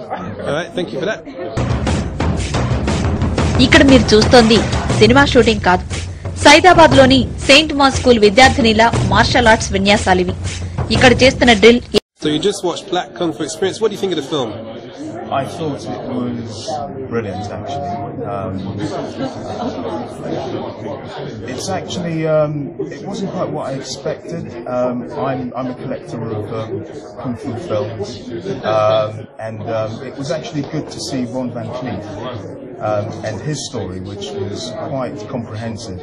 All right, thank you for that. ఇక్కడ మీరు చూస్తోంది సినిమా షూటింగ్ కాదు. సైదాబాద్ లోని సెయింట్ మాస్ స్కూల్ విద్యార్థినిల మార్షల్ ఆర్ట్స్ విన్యాసాలివి. ఇక్కడ చేస్తున్న drill. So you just watched Black Kung Fu Experience. What do you think of the film? I thought it was brilliant, actually. It's actually, it wasn't quite what I expected. I'm a collector of Kung Fu films, and it was actually good to see Ron Van Cleef and his story, which was quite comprehensive.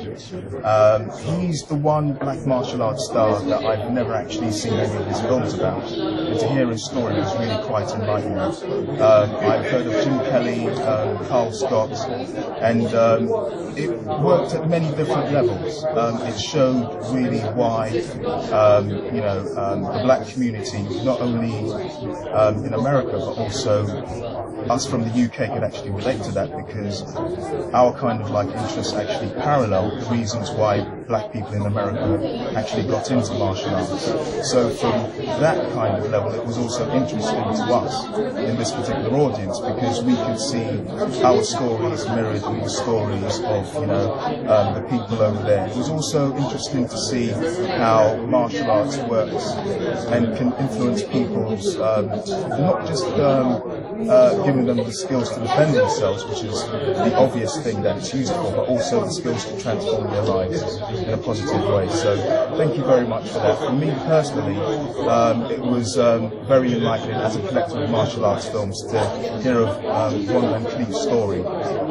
He's the one black martial arts star that I've never actually seen any of his films about, and to hear his story was really quite enlightening. I've heard of Jim Kelly, Carl Scott, and it worked at many different levels. It showed really why, the black community, not only in America, but also us from the UK could actually relate to that, because our kind of like interests actually parallel the reasons why black people in America actually got into martial arts. So from that kind of level, it was also interesting to us in this particular audience, because we could see our stories mirrored in the stories of, the people over there. It was also interesting to see how martial arts works and can influence people's, not just giving them the skills to defend themselves, which is the obvious thing that it's used for, but also the skills to transform their lives in a positive way. So thank you very much for that. For me personally, it was very enlightening as a collector of martial arts films to hear of Ron Van Cleef's story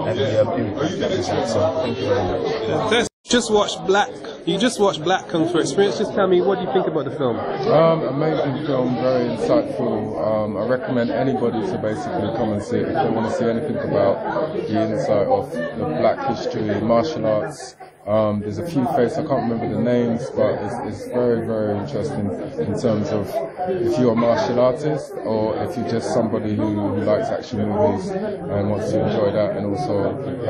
and the impact that he's had. So thank you very much. You just watched Black Kung Fu Experience. Just tell me, what do you think about the film? Amazing film, very insightful. I recommend anybody to basically come and see it if they want to see anything about the insight of the black history, martial arts. There's a few faces, I can't remember the names, but it's very, very interesting in terms of if you're a martial artist or if you're just somebody who likes action movies and wants to enjoy that, and also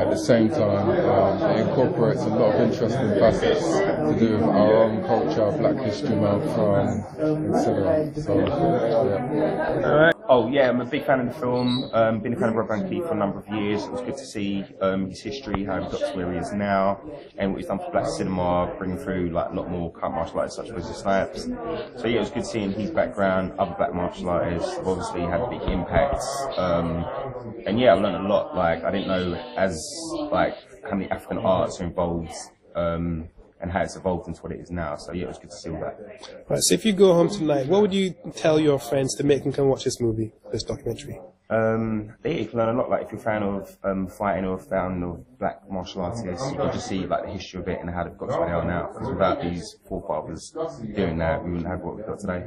at the same time it incorporates a lot of interesting facets to do with our own culture, black history month, etc. So, yeah. All right. Oh yeah, I'm a big fan of the film. Been a fan of Rob Van Cleef for a number of years. It was good to see his history, how he got to where he is now, and what he's done for black cinema, bringing through like a lot more current martial artists such as Wesley Snipes. So yeah, it was good seeing his background, other black martial artists. Obviously had big impacts, and yeah, I learned a lot. Like I didn't know how many African arts are involved. And how it's evolved into what it is now. So yeah, it was good to see all that. Right, so if you go home tonight, what would you tell your friends to make them come watch this movie, this documentary? Yeah, you can learn a lot. Like if you're a fan of fighting or a fan of black martial artists, you can just see like the history of it and how they've got to where they are now. Because without these forefathers doing that, we wouldn't have what we've got today.